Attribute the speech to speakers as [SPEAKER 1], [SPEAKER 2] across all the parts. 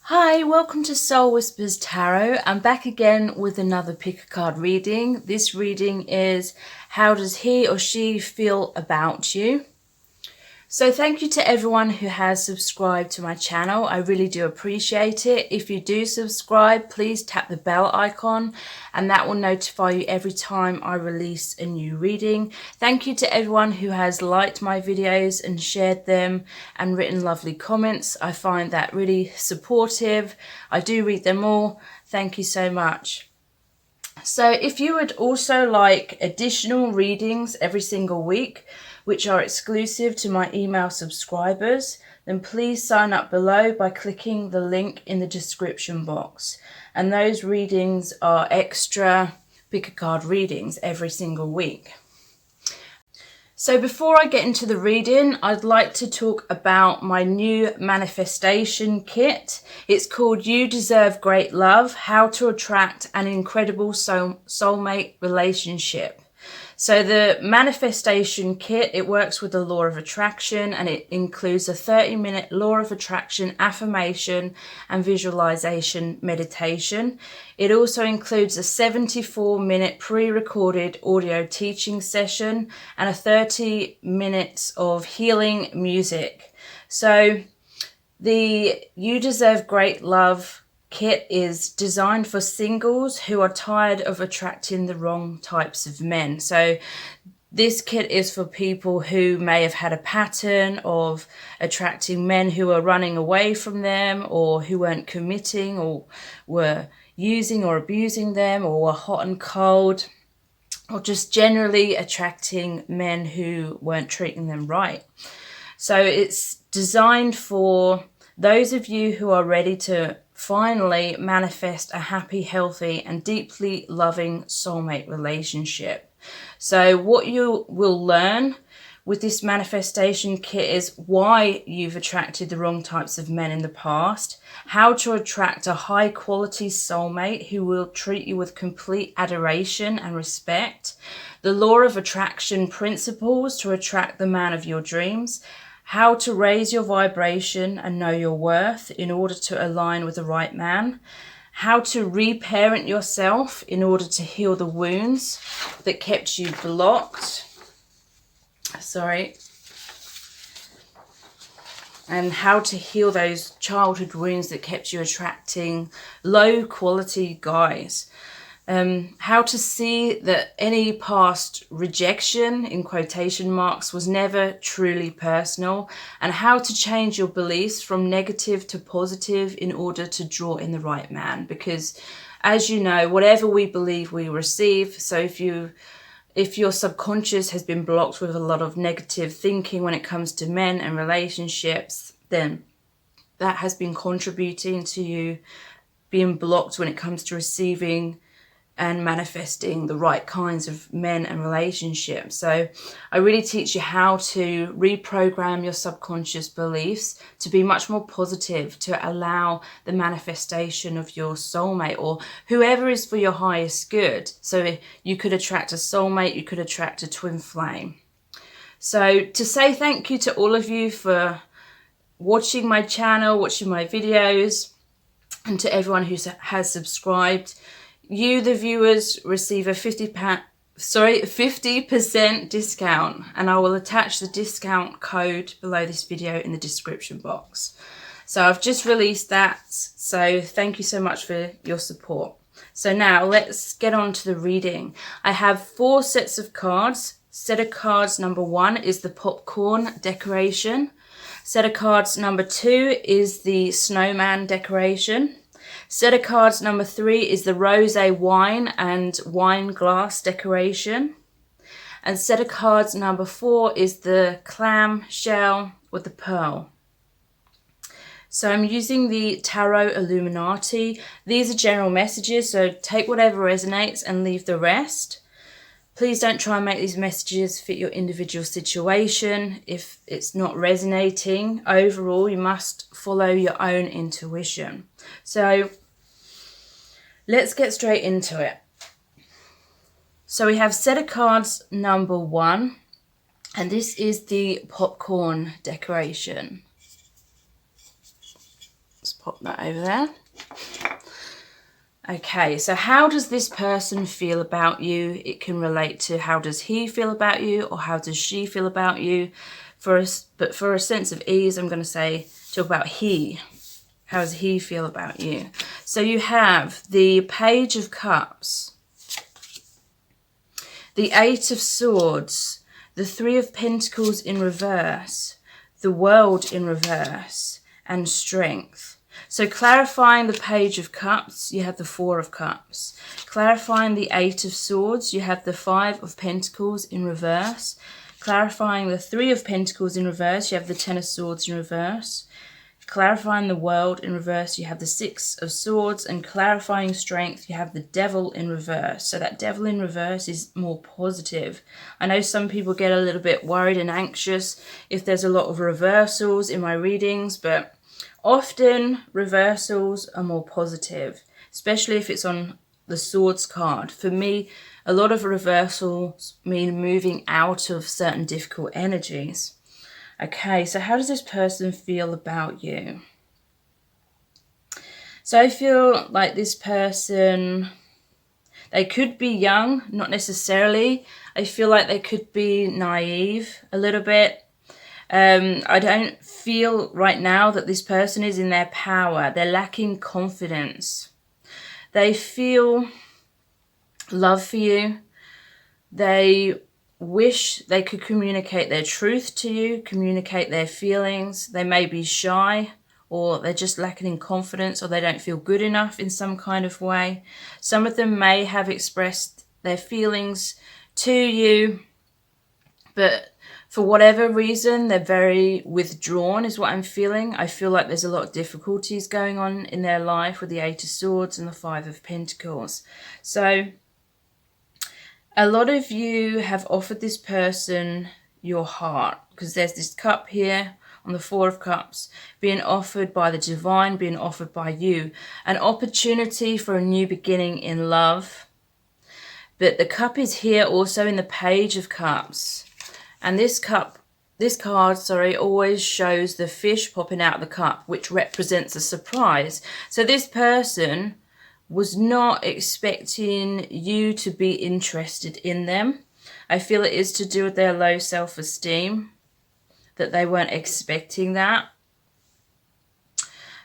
[SPEAKER 1] Hi, welcome to Soul Whispers Tarot. I'm back again with another pick a card reading. This reading is how does he or she feel about you? So thank you to everyone who has subscribed to my channel. I really do appreciate it. If you do subscribe, please tap the bell icon and that will notify you every time I release a new reading. Thank you to everyone who has liked my videos and shared them and written lovely comments. I find that really supportive. I do read them all. Thank you so much. So if you would also like additional readings every single week, which are exclusive to my email subscribers, then please sign up below by clicking the link in the description box. And those readings are extra pick a card readings every single week. So before I get into the reading, I'd like to talk about my new manifestation kit. It's called You Deserve Great Love, How to Attract an Incredible Soulmate Relationship. So the manifestation kit, it works with the law of attraction and it includes a 30-minute law of attraction affirmation and visualization meditation. It also includes a 74-minute pre-recorded audio teaching session and a 30 minutes of healing music. So the You Deserve Great Love kit is designed for singles who are tired of attracting the wrong types of men. So this kit is for people who may have had a pattern of attracting men who are running away from them, or who weren't committing, or were using or abusing them, or were hot and cold, or just generally attracting men who weren't treating them right. So it's designed for those of you who are ready to finally manifest a happy, healthy, and deeply loving soulmate relationship. So what you will learn with this manifestation kit is why you've attracted the wrong types of men in the past, how to attract a high quality soulmate who will treat you with complete adoration and respect, the law of attraction principles to attract the man of your dreams, how to raise your vibration and know your worth in order to align with the right man, how to reparent yourself in order to heal the wounds that kept you blocked. And how to heal those childhood wounds that kept you attracting low quality guys. How to see that any past rejection, in quotation marks, was never truly personal, and how to change your beliefs from negative to positive in order to draw in the right man. Because as you know, whatever we believe we receive. So if your subconscious has been blocked with a lot of negative thinking when it comes to men and relationships, then that has been contributing to you being blocked when it comes to receiving and manifesting the right kinds of men and relationships. So I really teach you how to reprogram your subconscious beliefs to be much more positive, to allow the manifestation of your soulmate or whoever is for your highest good. So you could attract a soulmate, you could attract a twin flame. So to say thank you to all of you for watching my channel, watching my videos, and to everyone who has subscribed. You, the viewers, receive a 50% discount, and I will attach the discount code below this video in the description box. So I've just released that, so thank you so much for your support. So now let's get on to the reading. I have 4 sets of cards. Set of cards number 1 is the popcorn decoration. Set of cards number 2 is the snowman decoration. Set of cards number 3 is the rosé wine and wine glass decoration. And set of cards number 4 is the clam shell with the pearl. So I'm using the Tarot Illuminati. These are general messages, so take whatever resonates and leave the rest. Please don't try and make these messages fit your individual situation. If it's not resonating, overall, you must follow your own intuition. So let's get straight into it. So we have set of cards number 1, and this is the popcorn decoration. Let's pop that over there. Okay, so how does this person feel about you? It can relate to how does he feel about you or how does she feel about you. But for a sense of ease, I'm going to talk about he. How does he feel about you? So you have the Page of Cups, the Eight of Swords, the Three of Pentacles in reverse, the World in reverse, and Strength. So clarifying the Page of Cups, you have the Four of Cups. Clarifying the Eight of Swords, you have the Five of Pentacles in reverse. Clarifying the Three of Pentacles in reverse, you have the Ten of Swords in reverse. Clarifying the World in reverse, you have the Six of Swords. And clarifying Strength, you have the Devil in reverse. So that Devil in reverse is more positive. I know some people get a little bit worried and anxious if there's a lot of reversals in my readings, but often reversals are more positive, especially if it's on the Swords card. For me, a lot of reversals mean moving out of certain difficult energies. Okay, so how does this person feel about you? So I feel like this person, they could be young, not necessarily. I feel like they could be naive a little bit. I don't feel right now that this person is in their power. They're lacking confidence. They feel love for you. They wish they could communicate their truth to you, communicate their feelings. They may be shy, or they're just lacking in confidence, or they don't feel good enough in some kind of way. Some of them may have expressed their feelings to you, but for whatever reason, they're very withdrawn is what I'm feeling. I feel like there's a lot of difficulties going on in their life with the Eight of Swords and the Five of Pentacles. So a lot of you have offered this person your heart, because there's this cup here on the Four of Cups being offered by the divine, being offered by you. An opportunity for a new beginning in love. But the cup is here also in the Page of Cups. And this card, always shows the fish popping out of the cup, which represents a surprise. So this person was not expecting you to be interested in them. I feel it is to do with their low self-esteem, that they weren't expecting that.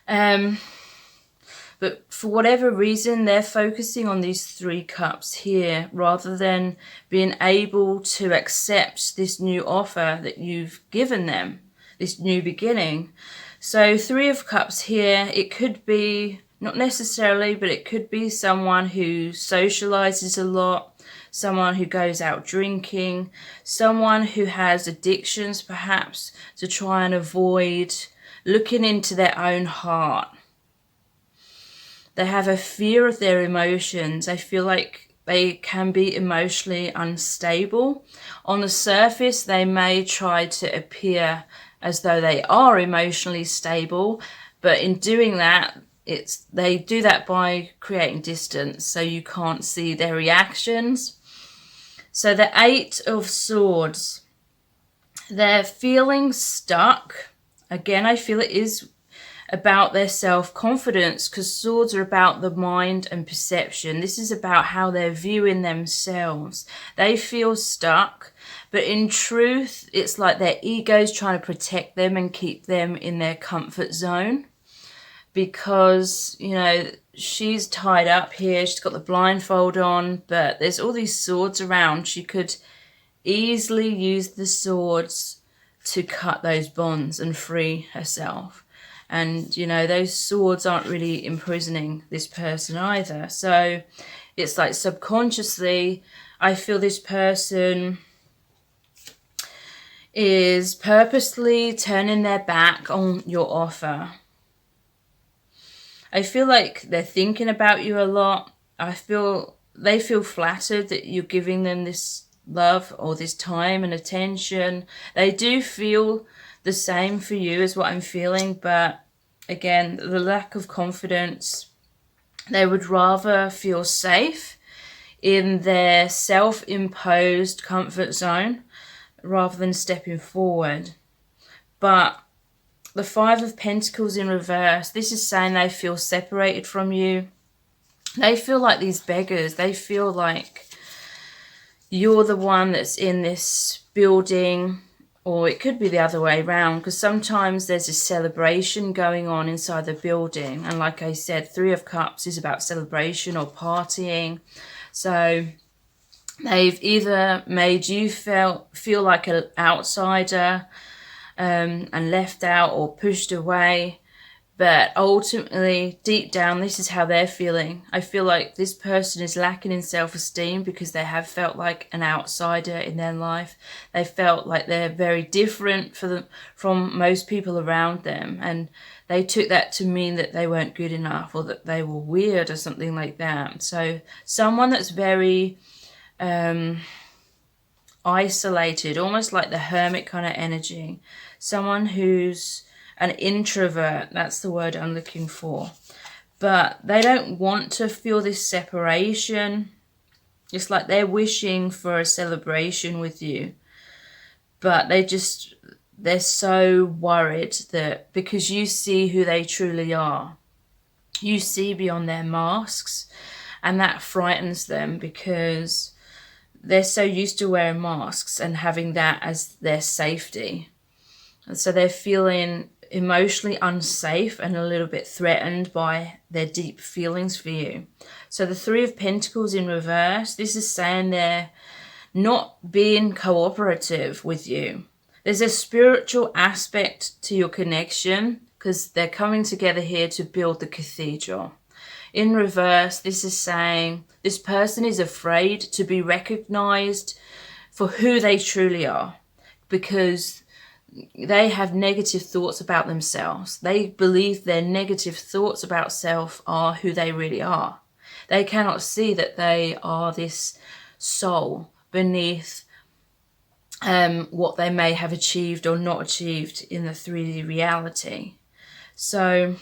[SPEAKER 1] But for whatever reason, they're focusing on these three cups here rather than being able to accept this new offer that you've given them, this new beginning. So Three of Cups here, it could be, not necessarily, but it could be someone who socializes a lot, someone who goes out drinking, someone who has addictions perhaps to try and avoid looking into their own heart. They have a fear of their emotions. I feel like they can be emotionally unstable. On the surface, they may try to appear as though they are emotionally stable, but in doing that, they do that by creating distance, so you can't see their reactions. So the Eight of Swords, they're feeling stuck. Again, I feel it is about their self-confidence, because swords are about the mind and perception. This is about how they're viewing themselves. They feel stuck, but in truth, it's like their ego's trying to protect them and keep them in their comfort zone. Because, you know, she's tied up here, she's got the blindfold on, but there's all these swords around. She could easily use the swords to cut those bonds and free herself. And, you know, those swords aren't really imprisoning this person either. So it's like subconsciously, I feel this person is purposely turning their back on your offer. I feel like they're thinking about you a lot. They feel flattered that you're giving them this love or this time and attention. They do feel the same for you as what I'm feeling, but again, the lack of confidence, they would rather feel safe in their self-imposed comfort zone rather than stepping forward. But The Five of Pentacles in reverse. This is saying they feel separated from you. They feel like these beggars. They feel like you're the one that's in this building, or it could be the other way around, because sometimes there's a celebration going on inside the building. And like I said, Three of Cups is about celebration or partying. So they've either made you feel like an outsider and left out or pushed away. But ultimately, deep down, this is how they're feeling. I feel like this person is lacking in self-esteem because they have felt like an outsider in their life. They felt like they're very different from most people around them. And they took that to mean that they weren't good enough or that they were weird or something like that. So someone that's very isolated, almost like the hermit kind of energy. Someone who's an introvert, that's the word I'm looking for. But they don't want to feel this separation. It's like they're wishing for a celebration with you. But they're so worried that because you see who they truly are. You see beyond their masks. And that frightens them because they're so used to wearing masks and having that as their safety. And so they're feeling emotionally unsafe and a little bit threatened by their deep feelings for you. So the Three of Pentacles in reverse, this is saying they're not being cooperative with you. There's a spiritual aspect to your connection because they're coming together here to build the cathedral. In reverse, this is saying this person is afraid to be recognized for who they truly are because they have negative thoughts about themselves. They believe their negative thoughts about self are who they really are. They cannot see that they are this soul beneath what they may have achieved or not achieved in the 3D reality. So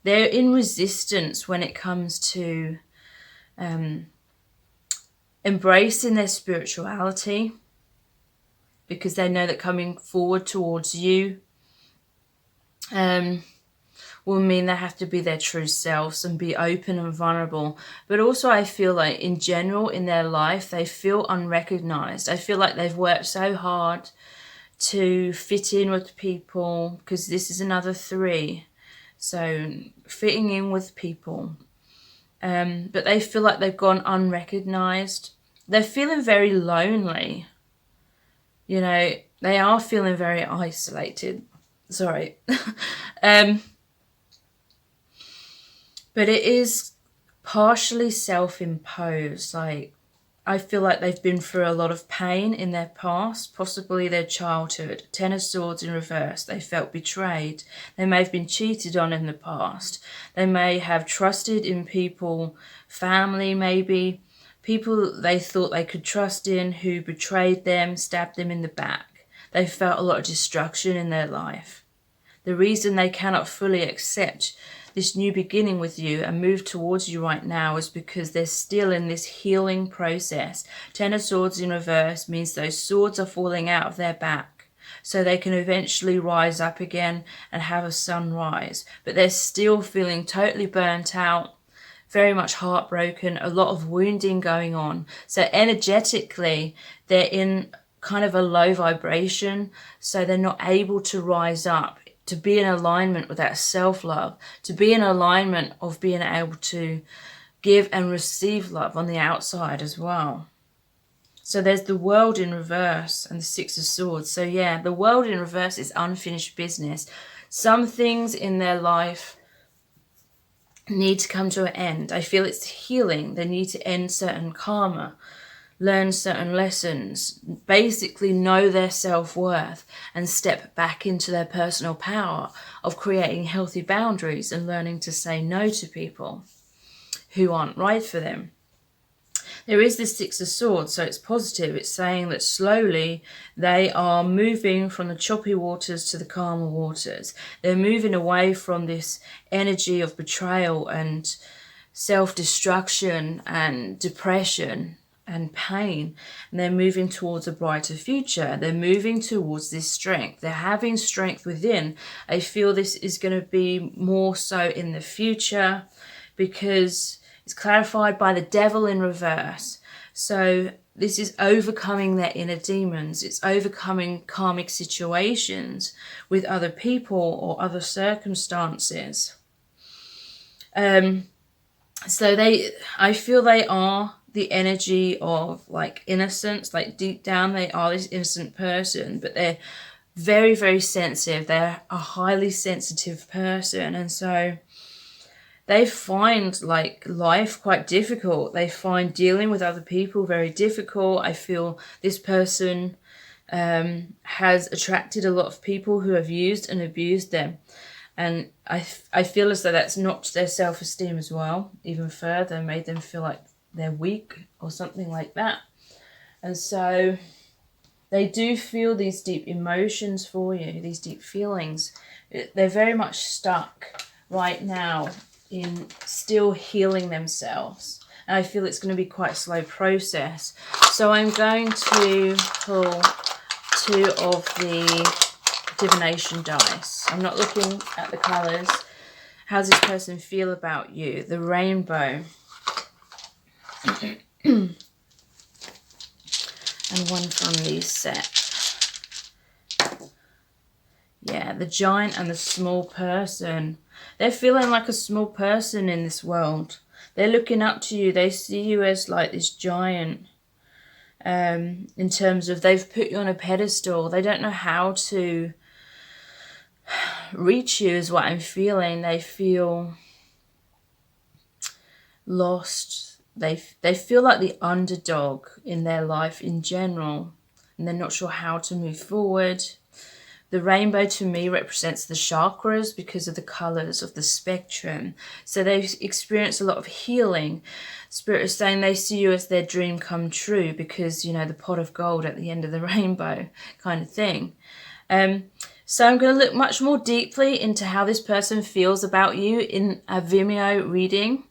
[SPEAKER 1] they're in resistance when it comes to embracing their spirituality, because they know that coming forward towards you will mean they have to be their true selves and be open and vulnerable. But also I feel like in general in their life, they feel unrecognized. I feel like they've worked so hard to fit in with people, because this is another 3. So fitting in with people. But they feel like they've gone unrecognized. They're feeling very lonely. You know, they are feeling very isolated. Sorry. But it is partially self-imposed. Like, I feel like they've been through a lot of pain in their past, possibly their childhood. 10 of Swords in reverse. They felt betrayed. They may have been cheated on in the past. They may have trusted in people, family maybe, people they thought they could trust in who betrayed them, stabbed them in the back. They felt a lot of destruction in their life. The reason they cannot fully accept this new beginning with you and move towards you right now is because they're still in this healing process. 10 of Swords in reverse means those swords are falling out of their back so they can eventually rise up again and have a sunrise. But they're still feeling totally burnt out, very much heartbroken, a lot of wounding going on. So energetically, they're in kind of a low vibration, so they're not able to rise up, to be in alignment with that self-love, to be in alignment of being able to give and receive love on the outside as well. So there's the World in reverse and the Six of Swords. So yeah, the World in reverse is unfinished business. Some things in their life need to come to an end. I feel it's healing. They need to end certain karma, learn certain lessons, basically know their self-worth and step back into their personal power of creating healthy boundaries and learning to say no to people who aren't right for them. There is this Six of Swords, so it's positive. It's saying that slowly they are moving from the choppy waters to the calmer waters. They're moving away from this energy of betrayal and self-destruction and depression and pain, and they're moving towards a brighter future. They're moving towards this strength. They're having strength within. I feel this is going to be more so in the future because it's clarified by the devil in reverse. So this is overcoming their inner demons. It's overcoming karmic situations with other people or other circumstances. So I feel they are the energy of like innocence, like deep down they are this innocent person, but they're very, very sensitive. They're a highly sensitive person, and so they find like life quite difficult. They find dealing with other people very difficult. I feel this person has attracted a lot of people who have used and abused them. And I feel as though that's knocked their self-esteem as well, even further, made them feel like they're weak or something like that. And so they do feel these deep emotions for you, these deep feelings. They're very much stuck right now in still healing themselves. And I feel it's going to be quite a slow process. So I'm going to pull 2 of the divination dice. I'm not looking at the colours. How does this person feel about you? The rainbow. And one from the set. Yeah, the giant and the small person. They're feeling like a small person in this world. They're looking up to you. They see you as like this giant. In terms of they've put you on a pedestal. They don't know how to reach you is what I'm feeling. They feel lost. They feel like the underdog in their life in general, and they're not sure how to move forward. The rainbow to me represents the chakras because of the colors of the spectrum. So they've experienced a lot of healing. Spirit is saying they see you as their dream come true because, you know, the pot of gold at the end of the rainbow kind of thing. So I'm going to look much more deeply into how this person feels about you in a Vimeo reading,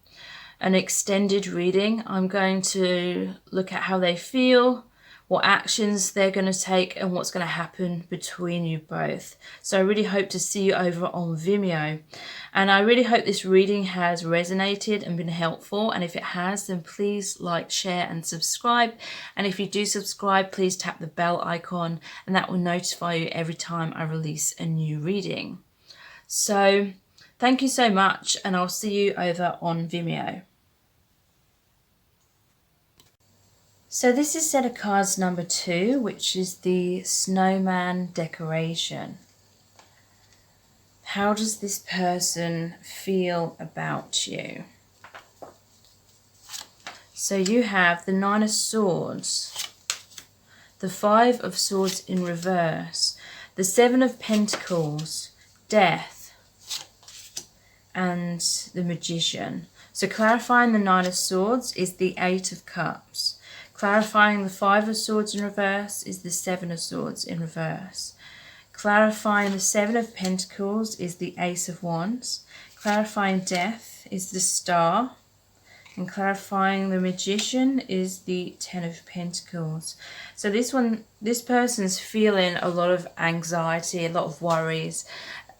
[SPEAKER 1] an extended reading. I'm going to look at how they feel, what actions they're going to take, and what's going to happen between you both. So I really hope to see you over on Vimeo. And I really hope this reading has resonated and been helpful. And if it has, then please like, share, and subscribe. And if you do subscribe, please tap the bell icon, and that will notify you every time I release a new reading. So thank you so much, and I'll see you over on Vimeo. So this is set of cards number 2, which is the snowman decoration. How does this person feel about you? So you have the 9 of Swords, the 5 of Swords in reverse, the 7 of Pentacles, Death, and the Magician. So clarifying the 9 of Swords is the 8 of Cups. Clarifying the 5 of Swords in reverse is the 7 of Swords in reverse. Clarifying the 7 of Pentacles is the Ace of Wands. Clarifying Death is the Star. And clarifying the Magician is the 10 of Pentacles. So this person's feeling a lot of anxiety, a lot of worries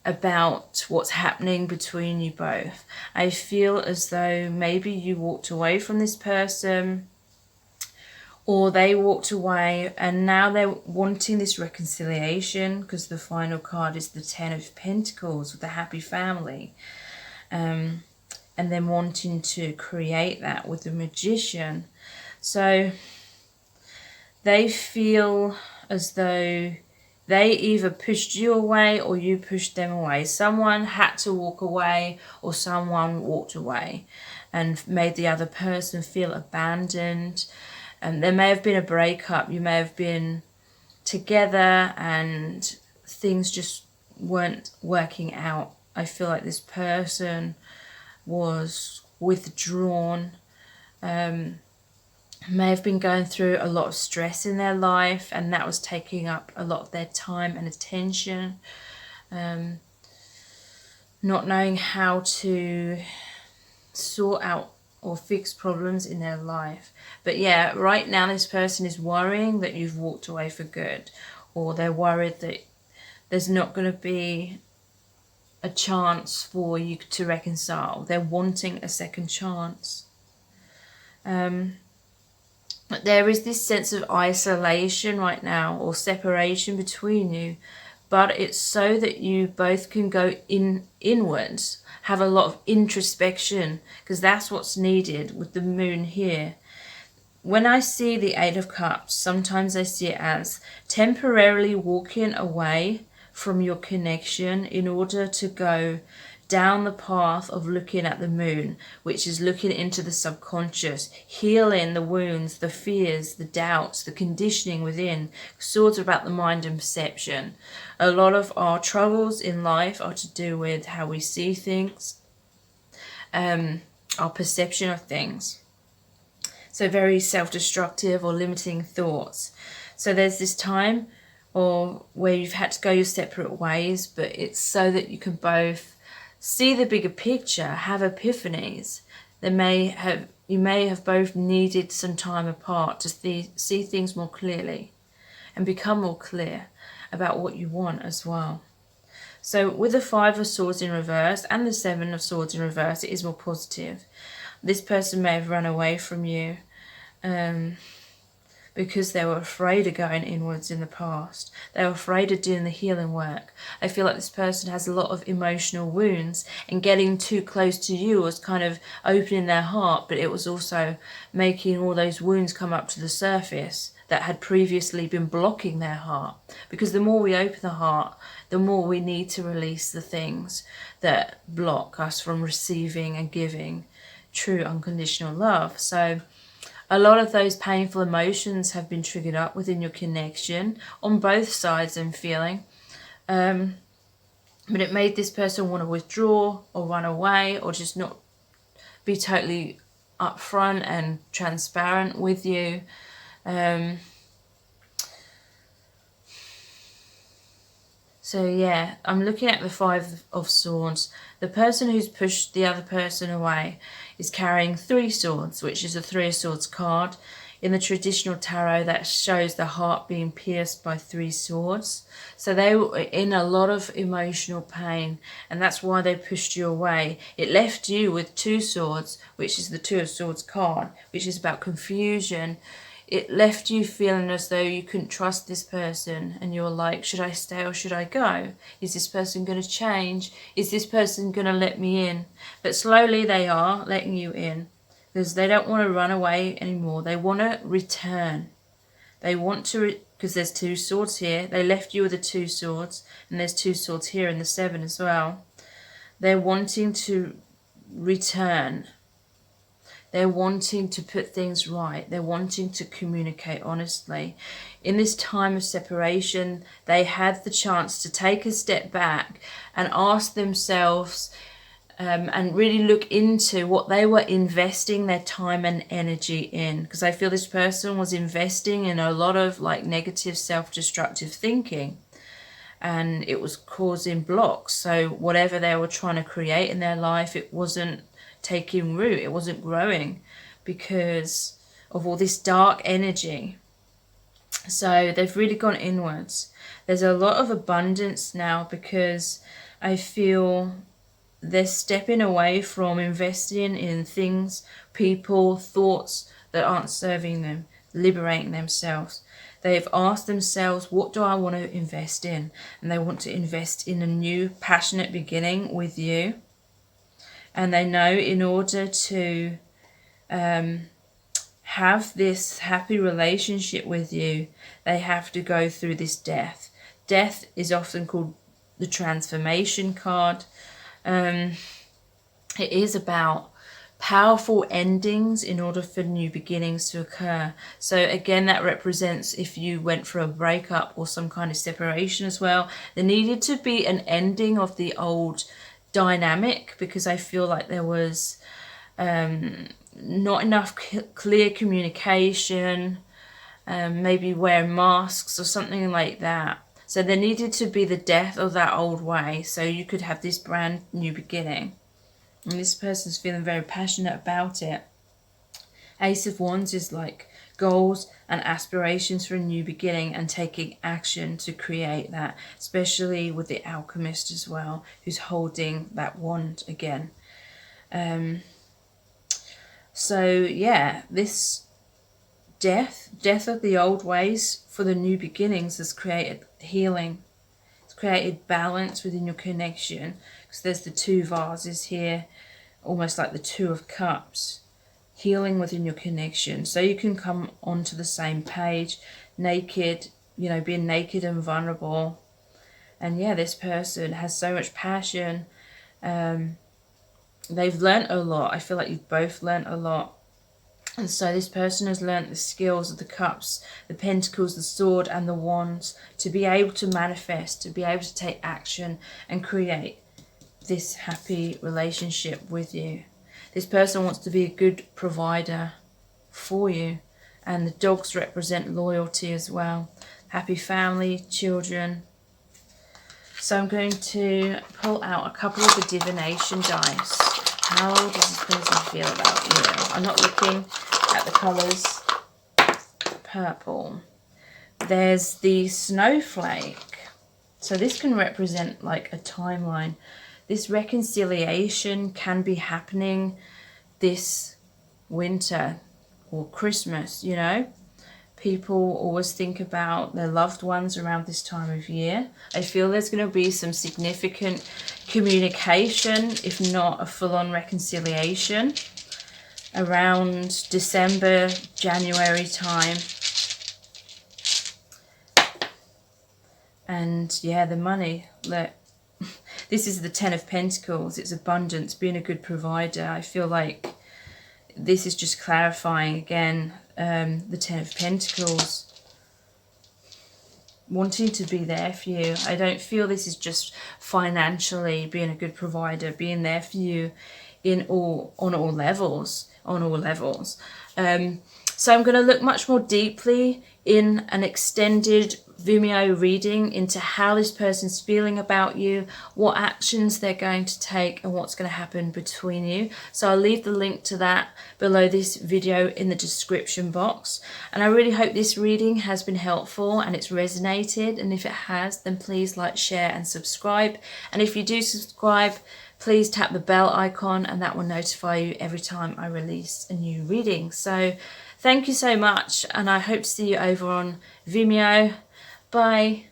[SPEAKER 1] about what's happening between you both. I feel as though maybe you walked away from this person, or they walked away and now they're wanting this reconciliation because the final card is the 10 of Pentacles with the happy family. And then wanting to create that with the Magician. So they feel as though they either pushed you away or you pushed them away. Someone had to walk away or someone walked away and made the other person feel abandoned. And there may have been a breakup. You may have been together and things just weren't working out. I feel like this person was withdrawn, may have been going through a lot of stress in their life, and that was taking up a lot of their time and attention. Not knowing how to sort out or fix problems in their life. But yeah, right now this person is worrying that you've walked away for good, or they're worried that there's not going to be a chance for you to reconcile. They're wanting a second chance. But there is this sense of isolation right now, or separation between you, but it's so that you both can go inwards, have a lot of introspection, because that's what's needed with the moon here. When I see the Eight of Cups, sometimes I see it as temporarily walking away from your connection in order to go down the path of looking at the moon, which is looking into the subconscious, healing the wounds, the fears, the doubts, the conditioning within. Swords are about the mind and perception. A lot of our troubles in life are to do with how we see things, our perception of things. So very self-destructive or limiting thoughts. So there's this time or where you've had to go your separate ways, but it's so that you can both see the bigger picture, have epiphanies. You may have both needed some time apart to see things more clearly and become more clear about what you want as well. So with the Five of Swords in reverse and the Seven of Swords in reverse, it is more positive. This person may have run away from you because they were afraid of going inwards in the past. They were afraid of doing the healing work. I feel like this person has a lot of emotional wounds, and getting too close to you was kind of opening their heart, but it was also making all those wounds come up to the surface that had previously been blocking their heart. Because the more we open the heart, the more we need to release the things that block us from receiving and giving true unconditional love. So a lot of those painful emotions have been triggered up within your connection on both sides, I'm feeling. But it made this person want to withdraw or run away, or just not be totally upfront and transparent with you. So yeah, I'm looking at the Five of Swords. The person who's pushed the other person away is carrying three swords, which is a Three of Swords card. In the traditional tarot, that shows the heart being pierced by three swords. So they were in a lot of emotional pain, and that's why they pushed you away. It left you with two swords, which is the Two of Swords card, which is about confusion. It left you feeling as though you couldn't trust this person, and you're like, should I stay or should I go? Is this person going to change? Is this person going to let me in? But slowly they are letting you in, because they don't want to run away anymore. They want to return. They want to, because there's two swords here. They left you with the two swords, and there's two swords here in the Seven as well. They're wanting to return. They're wanting to put things right. They're wanting to communicate honestly. In this time of separation, they had the chance to take a step back and ask themselves and really look into what they were investing their time and energy in. Because I feel this person was investing in a lot of like negative self-destructive thinking, and it was causing blocks. So whatever they were trying to create in their life, it wasn't taking root, it wasn't growing because of all this dark energy. So they've really gone inwards. There's a lot of abundance now, because I feel they're stepping away from investing in things, people, thoughts that aren't serving them, liberating themselves. They've asked themselves, what do I want to invest in? And they want to invest in a new passionate beginning with you. And they know in order to have this happy relationship with you, they have to go through this death. Death is often called the transformation card. It is about powerful endings in order for new beginnings to occur. So again, that represents if you went for a breakup or some kind of separation as well. There needed to be an ending of the old dynamic, because I feel like there was not enough clear communication, maybe wearing masks or something like that. So there needed to be the death of that old way, so you could have this brand new beginning. And this person's feeling very passionate about it. Ace of Wands is like goals and aspirations for a new beginning and taking action to create that, especially with the Alchemist as well, who's holding that wand again. So yeah, this death of the old ways for the new beginnings has created healing. It's created balance within your connection, because there's the two vases here, almost like the Two of Cups. Healing within your connection, so you can come onto the same page, naked, being naked and vulnerable. And yeah, this person has so much passion. They've learnt a lot. I feel like you've both learnt a lot. And so this person has learnt the skills of the cups, the pentacles, the sword and the wands, to be able to manifest, to be able to take action and create this happy relationship with you. This person wants to be a good provider for you. And the dogs represent loyalty as well. Happy family, children. So I'm going to pull out a couple of the divination dice. How does this person feel about you? I'm not looking at the colours. Purple. There's the snowflake. So this can represent like a timeline. This reconciliation can be happening this winter or Christmas, People always think about their loved ones around this time of year. I feel there's going to be some significant communication, if not a full-on reconciliation, around December, January time. And yeah, the money. Look. This is the Ten of Pentacles. It's abundance, being a good provider. I feel like this is just clarifying again, the Ten of Pentacles. Wanting to be there for you. I don't feel this is just financially being a good provider, being there for you on all levels. So I'm going to look much more deeply in an extended Vimeo reading into how this person's feeling about you, what actions they're going to take, and what's going to happen between you. So I'll leave the link to that below this video in the description box. And I really hope this reading has been helpful and it's resonated. And if it has, then please like, share and subscribe. And if you do subscribe, please tap the bell icon and that will notify you every time I release a new reading. So thank you so much, and I hope to see you over on Vimeo. Bye.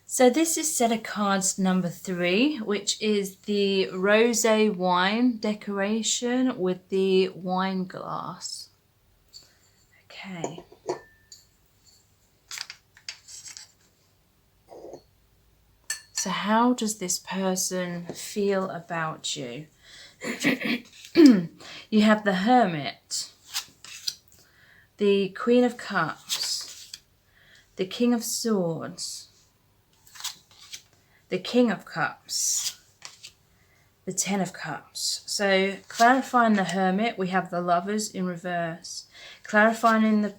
[SPEAKER 1] So this is set of cards number 3, which is the rosé wine decoration with the wine glass. Okay. So how does this person feel about you? You have the Hermit, the Queen of Cups, the King of Swords, the King of Cups, the Ten of Cups. So clarifying the Hermit, we have the Lovers in reverse. Clarifying the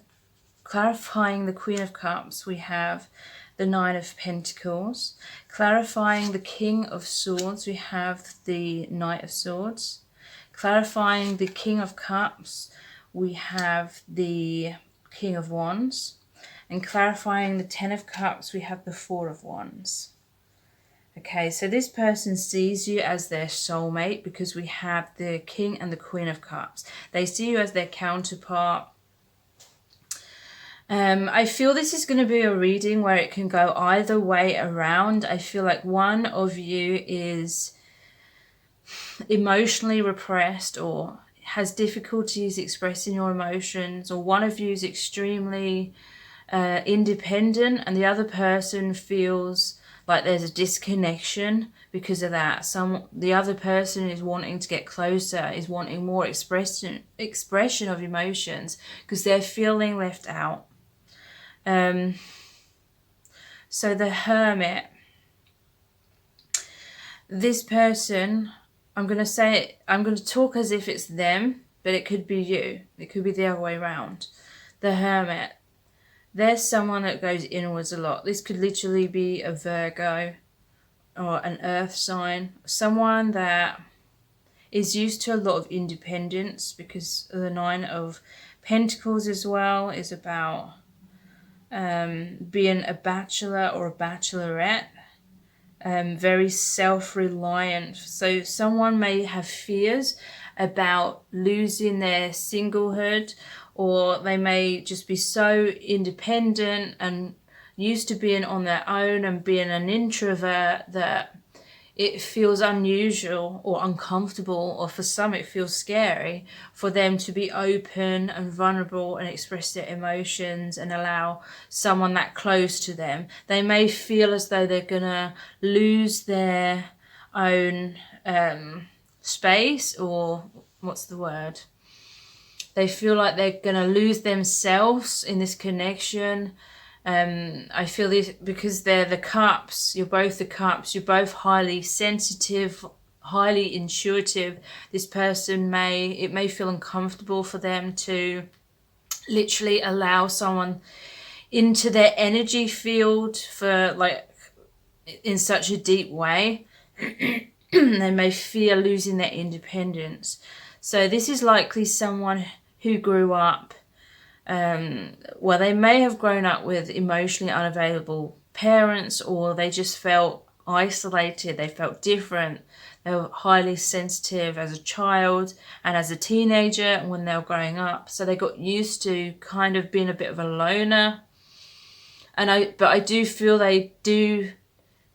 [SPEAKER 1] Queen of Cups, we have the Nine of Pentacles. Clarifying the King of Swords, we have the Knight of Swords. Clarifying the King of Cups, we have the King of Wands. And clarifying the Ten of Cups, we have the Four of Wands. Okay, so this person sees you as their soulmate because we have the King and the Queen of Cups. They see you as their counterpart. I feel this is going to be a reading where it can go either way around. I feel like one of you is emotionally repressed or has difficulties expressing your emotions, or one of you is extremely independent and the other person feels like there's a disconnection because of that. The other person is wanting to get closer, is wanting more expression of emotions because they're feeling left out. So the Hermit, this person, I'm going to talk as if it's them, but it could be you. It could be the other way around. The Hermit, there's someone that goes inwards a lot. This could literally be a Virgo or an earth sign. Someone that is used to a lot of independence, because the Nine of Pentacles as well is about being a bachelor or a bachelorette, very self-reliant. So someone may have fears about losing their singlehood, or they may just be so independent and used to being on their own and being an introvert that it feels unusual or uncomfortable, or for some it feels scary for them to be open and vulnerable and express their emotions and allow someone that close to them. They may feel as though they're gonna lose their own space, or what's the word? They feel like they're gonna lose themselves in this connection. I feel this because they're the cups. You're both the cups. You're both highly sensitive, highly intuitive. This person it may feel uncomfortable for them to literally allow someone into their energy field for in such a deep way. They may fear losing their independence. So this is likely someone who grew up, well, they may have grown up with emotionally unavailable parents, or they just felt isolated, they felt different. They were highly sensitive as a child and as a teenager when they were growing up. So they got used to kind of being a bit of a loner. But I do feel they do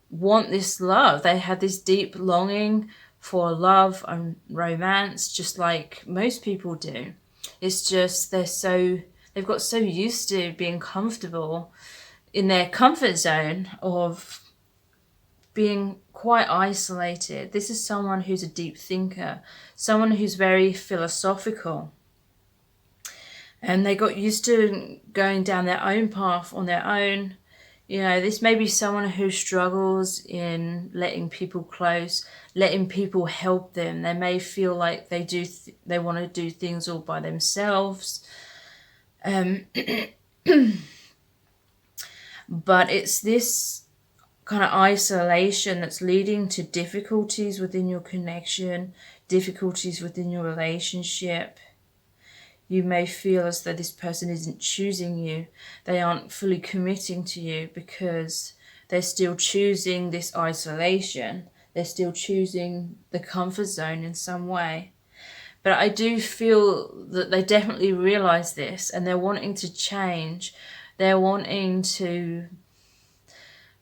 [SPEAKER 1] want this love. They had this deep longing for love and romance, just like most people do. It's just they've got so used to being comfortable in their comfort zone of being quite isolated. This is someone who's a deep thinker, someone who's very philosophical. And they got used to going down their own path on their own. You know, this may be someone who struggles in letting people close, letting people help them. They may feel like they want to do things all by themselves. But it's this kind of isolation that's leading to difficulties within your connection, difficulties within your relationship. You may feel as though this person isn't choosing you. They aren't fully committing to you because they're still choosing this isolation. They're still choosing the comfort zone in some way. But I do feel that they definitely realize this, and they're wanting to change. They're wanting to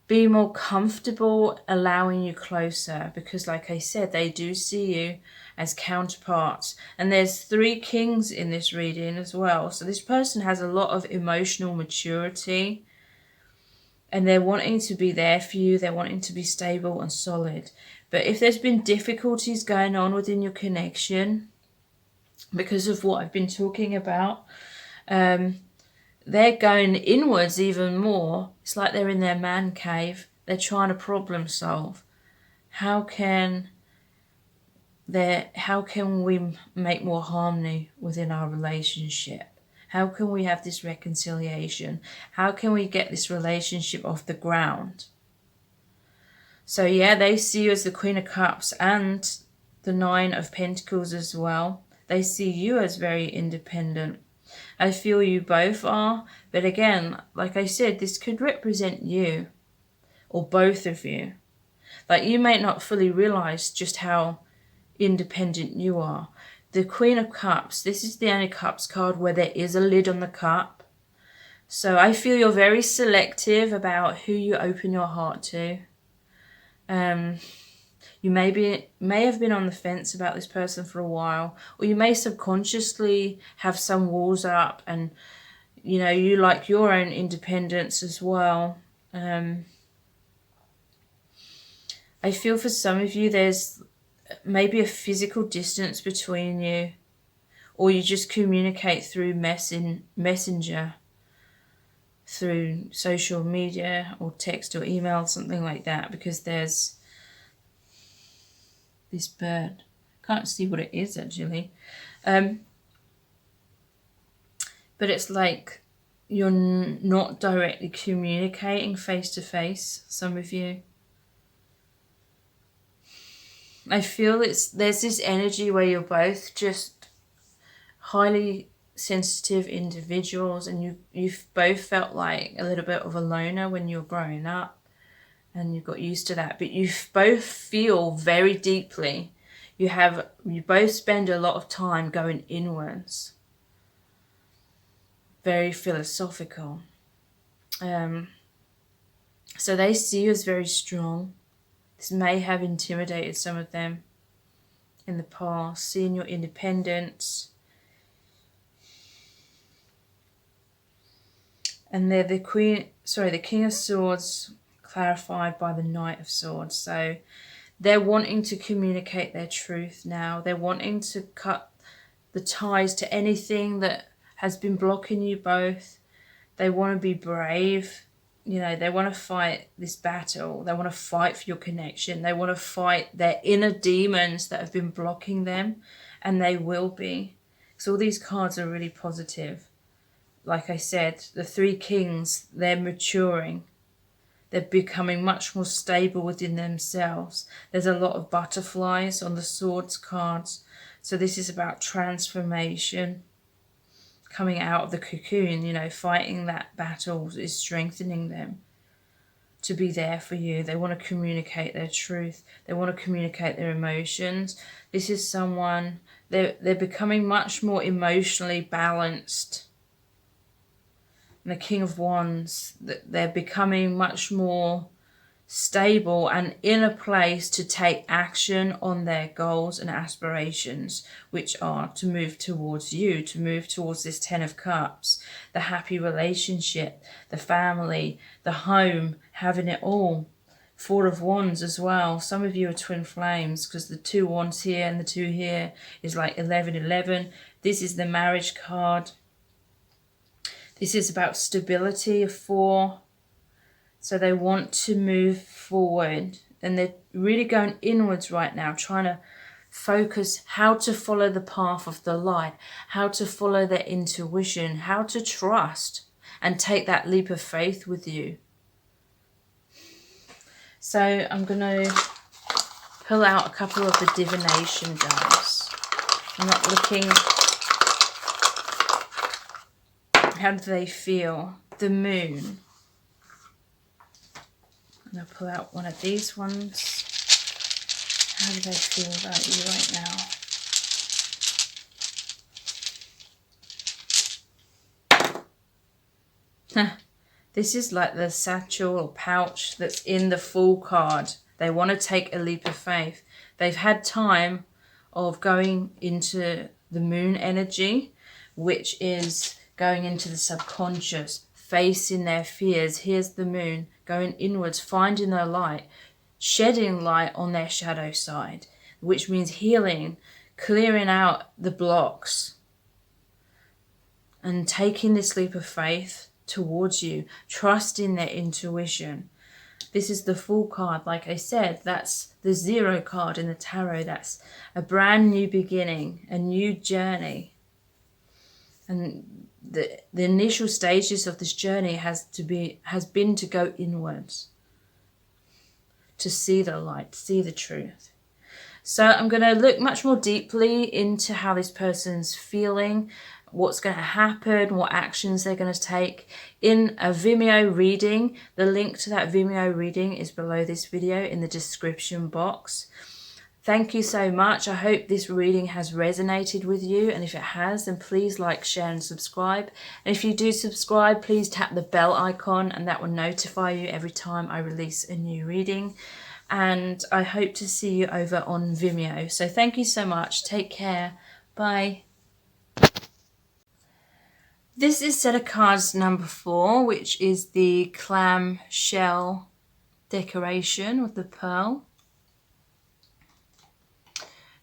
[SPEAKER 1] be more comfortable allowing you closer, because like I said, they do see you as counterparts. And there's 3 kings in this reading as well. So this person has a lot of emotional maturity, and they're wanting to be there for you. They're wanting to be stable and solid. But if there's been difficulties going on within your connection because of what I've been talking about, they're going inwards even more. It's like they're in their man cave. They're trying to problem solve. How can we make more harmony within our relationship? How can we have this reconciliation? How can we get this relationship off the ground? So yeah, they see you as the Queen of Cups and the Nine of Pentacles as well. They see you as very independent. I feel you both are, but again, like I said, this could represent you or both of you. Like, you may not fully realize just how independent you are. The Queen of Cups, this is the only Cups card where there is a lid on the cup. So I feel you're very selective about who you open your heart to. You may have been on the fence about this person for a while, or you may subconsciously have some walls up, and you know, you like your own independence as well. I feel for some of you there's maybe a physical distance between you, or you just communicate through messenger, through social media or text or email, something like that, because there's this bird. Can't see what it is actually. But it's like you're not directly communicating face to face, some of you. I feel there's this energy where you're both just highly sensitive individuals, and you've both felt like a little bit of a loner when you were growing up, and you've got used to that, but you both feel very deeply. You both spend a lot of time going inwards. Very philosophical. So they see you as very strong. This may have intimidated some of them in the past, seeing your independence. And they're the King of Swords clarified by the Knight of Swords. So they're wanting to communicate their truth now. They're wanting to cut the ties to anything that has been blocking you both. They want to be brave. You know, they want to fight this battle. They want to fight for your connection. They want to fight their inner demons that have been blocking them, and they will be. So all these cards are really positive. Like I said, the three kings, they're maturing. They're becoming much more stable within themselves. There's a lot of butterflies on the swords cards. So this is about transformation. Coming out of the cocoon, you know, fighting that battle is strengthening them to be there for you. They want to communicate their truth. They want to communicate their emotions. This is someone, they're becoming much more emotionally balanced. And the King of Wands, they're becoming much more stable and in a place to take action on their goals and aspirations, which are to move towards you, to move towards this 10 of Cups, the happy relationship, the family, the home, having it all. 4 of Wands as well. Some of you are twin flames, because the 2 wands here and the 2 here is like 11. This is the marriage card. This is about stability of 4. So they want to move forward, and they're really going inwards right now, trying to focus how to follow the path of the light, how to follow their intuition, how to trust and take that leap of faith with you. So I'm going to pull out a couple of the divination dice. I'm not looking. How do they feel? The Moon. I'm going to pull out one of these ones. How do they feel about you right now? This is like the satchel or pouch that's in the Fool card. They want to take a leap of faith. They've had time of going into the Moon energy, which is going into the subconscious, facing their fears. Here's the Moon, going inwards, finding their light, shedding light on their shadow side, which means healing, clearing out the blocks, and taking this leap of faith towards you, trusting their intuition. This is the Fool card. Like I said, that's the 0 card in the tarot. That's a brand new beginning, a new journey. And the initial stages of this journey has been to go inwards, to see the light, see the truth. So I'm going to look much more deeply into how this person's feeling, what's going to happen, what actions they're going to take in a Vimeo reading. The link to that Vimeo reading is below this video in the description box. Thank you so much. I hope this reading has resonated with you, and if it has, then please like, share and subscribe. And if you do subscribe, please tap the bell icon, and that will notify you every time I release a new reading. And I hope to see you over on Vimeo. So thank you so much. Take care. Bye. This is set of cards number 4, which is the clam shell decoration with the pearl.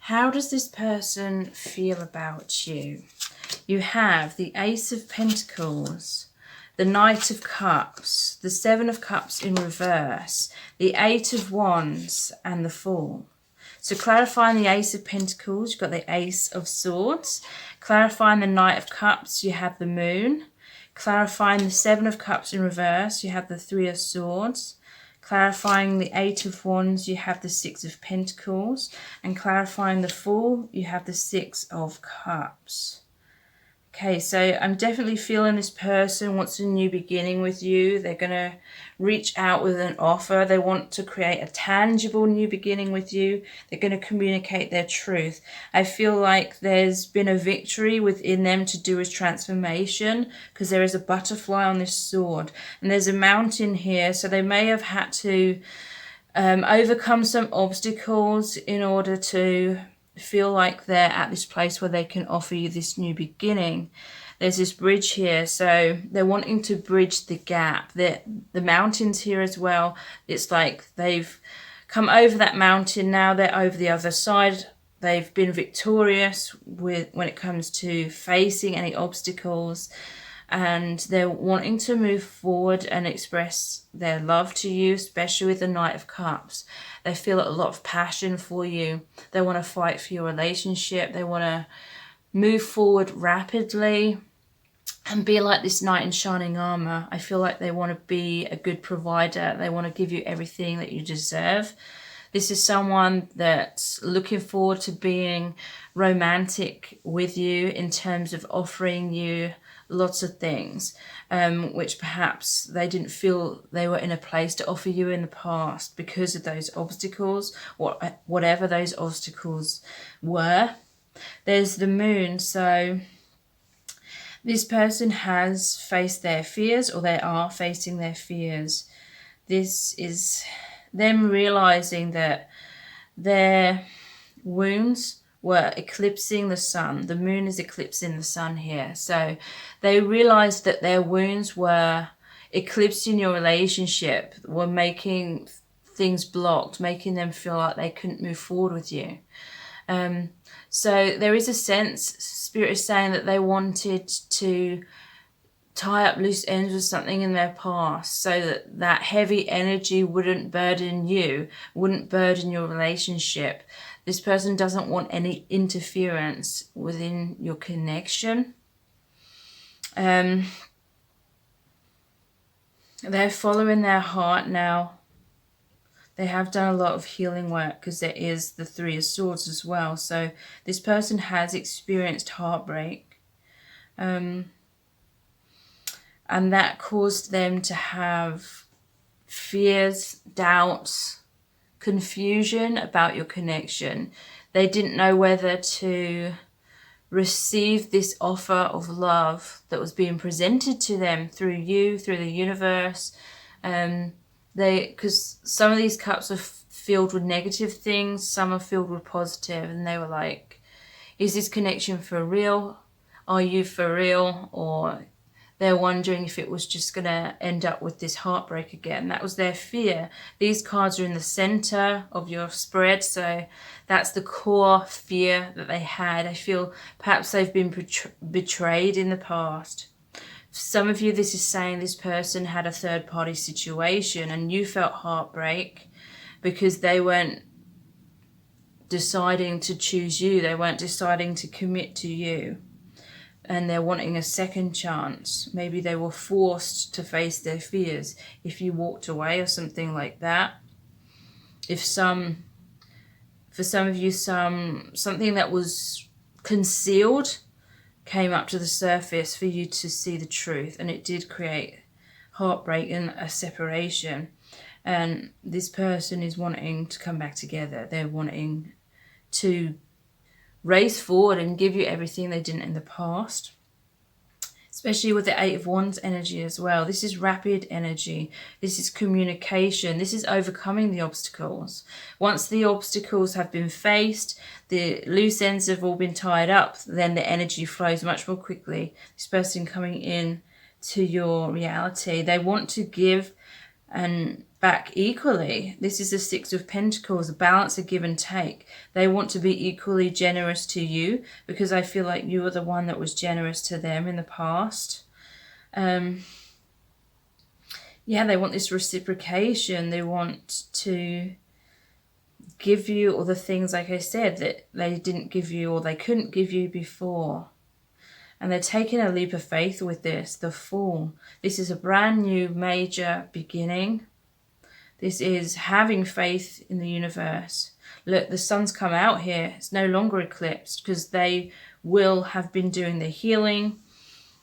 [SPEAKER 1] How does this person feel about you? You have the Ace of Pentacles, the Knight of Cups, the 7 of Cups in reverse, the 8 of Wands, and the Fool. So clarifying the Ace of Pentacles, you've got the Ace of Swords. Clarifying the Knight of Cups, you have the Moon. Clarifying the 7 of Cups in reverse, you have the 3 of Swords. Clarifying the Eight of Wands, you have the Six of Pentacles. And clarifying the Fool, you have the Six of Cups. Okay, so I'm definitely feeling this person wants a new beginning with you. They're going to reach out with an offer. They want to create a tangible new beginning with you. They're going to communicate their truth. I feel like there's been a victory within them to do with transformation, because there is a butterfly on this sword. And there's a mountain here, so they may have had to overcome some obstacles in order to feel like they're at this place where they can offer you this new beginning. There's this bridge here, so they're wanting to bridge the gap. The mountains here as well, it's like they've come over that mountain, now they're over the other side. They've been victorious when it comes to facing any obstacles, and they're wanting to move forward and express their love to you, especially with the Knight of Cups. They feel a lot of passion for you. They want to fight for your relationship. They want to move forward rapidly and be like this knight in shining armor. I feel like they want to be a good provider. They want to give you everything that you deserve. This is someone that's looking forward to being romantic with you in terms of offering you lots of things, which perhaps they didn't feel they were in a place to offer you in the past because of those obstacles, or whatever those obstacles were. There's the moon, so this person has faced their fears, or they are facing their fears. This is them realizing that their wounds were eclipsing the sun. The moon is eclipsing the sun here. So they realized that their wounds were eclipsing your relationship, were making things blocked, making them feel like they couldn't move forward with you. So there is a sense, Spirit is saying, that they wanted to tie up loose ends with something in their past, so that that heavy energy wouldn't burden you, wouldn't burden your relationship. This person doesn't want any interference within your connection. They're following their heart now. They have done a lot of healing work, because there is the Three of Swords as well. So this person has experienced heartbreak. And that caused them to have fears, doubts, confusion about your connection. They didn't know whether to receive this offer of love that was being presented to them through you, through the universe. Because some of these cups are filled with negative things, some are filled with positive, and they were like, is this connection for real? Are you for real? Or they're wondering if it was just going to end up with this heartbreak again. That was their fear. These cards are in the center of your spread, so that's the core fear that they had. I feel perhaps they've been betrayed in the past. For some of you, this is saying this person had a third-party situation and you felt heartbreak because they weren't deciding to choose you. They weren't deciding to commit to you. And they're wanting a second chance. Maybe they were forced to face their fears if you walked away or something like that. For some of you, something that was concealed came up to the surface for you to see the truth, and it did create heartbreak and a separation. And this person is wanting to come back together. They're wanting to race forward and give you everything they didn't in the past, especially with the Eight of Wands energy as well. This is rapid energy. This is communication. This is overcoming the obstacles. Once the obstacles have been faced, the loose ends have all been tied up, then the energy flows much more quickly. This person coming in to your reality, they want to give and back equally. This is the Six of Pentacles, a balance, a give and take. They want to be equally generous to you, because I feel like you were the one that was generous to them in the past. Yeah, they want this reciprocation. They want to give you all the things, like I said, that they didn't give you or they couldn't give you before. And they're taking a leap of faith with this, the Fool. This is a brand new major beginning. This is having faith in the universe. Look, the sun's come out here. It's no longer eclipsed because they will have been doing the healing,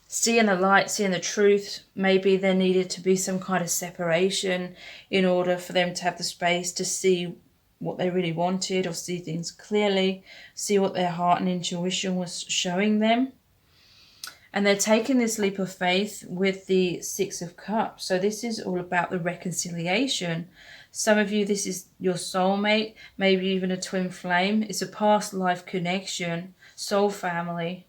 [SPEAKER 1] seeing the light, seeing the truth. Maybe there needed to be some kind of separation in order for them to have the space to see what they really wanted, or see things clearly, see what their heart and intuition was showing them. And they're taking this leap of faith with the Six of Cups. So this is all about the reconciliation. Some of you, this is your soulmate, maybe even a twin flame. It's a past life connection, soul family.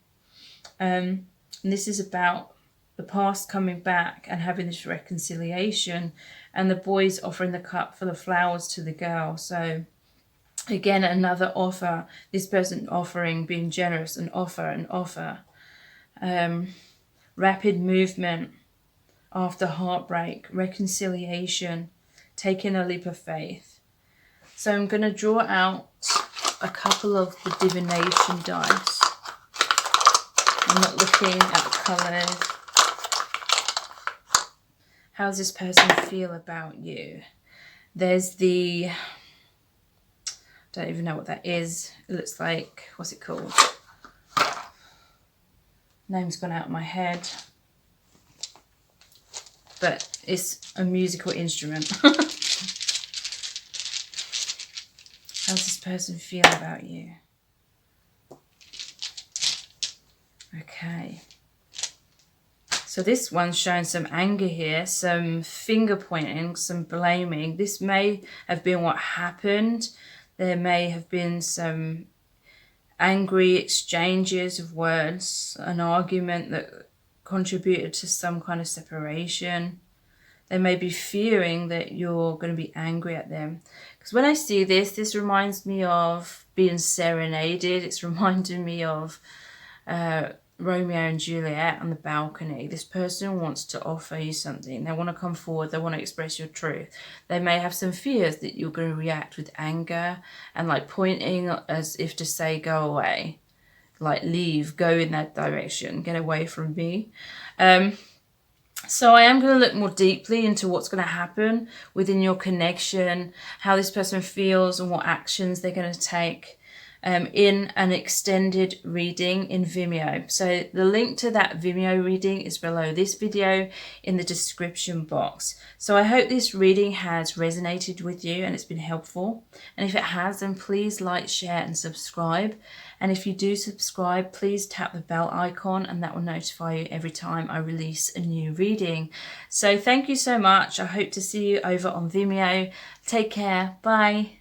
[SPEAKER 1] And this is about the past coming back and having this reconciliation. And the boy's offering the cup for the flowers to the girl. So again, another offer. This person offering, being generous, an offer. Rapid movement after heartbreak, reconciliation, taking a leap of faith. So I'm going to draw out a couple of the divination dice. I'm not looking at the colours. How does this person feel about you? There's the, don't even know what that is. It looks like, what's it called? Name's gone out of my head, but it's a musical instrument. How does this person feel about you? Okay. So this one's showing some anger here, some finger pointing, some blaming. This may have been what happened. There may have been some angry exchanges of words, an argument that contributed to some kind of separation. They may be fearing that you're going to be angry at them. Because when I see this, this reminds me of being serenaded. It's reminding me of Romeo and Juliet on the balcony. This person wants to offer you something. They want to come forward. They want to express your truth. They may have some fears that you're going to react with anger and like pointing as if to say, go away, like leave, go in that direction, get away from me. So I am going to look more deeply into what's going to happen within your connection, how this person feels and what actions they're going to take. In an extended reading in Vimeo. So the link to that Vimeo reading is below this video in the description box. So I hope this reading has resonated with you and it's been helpful. And if it has, then please like, share and subscribe. And if you do subscribe, please tap the bell icon and that will notify you every time I release a new reading. So thank you so much. I hope to see you over on Vimeo. Take care. Bye.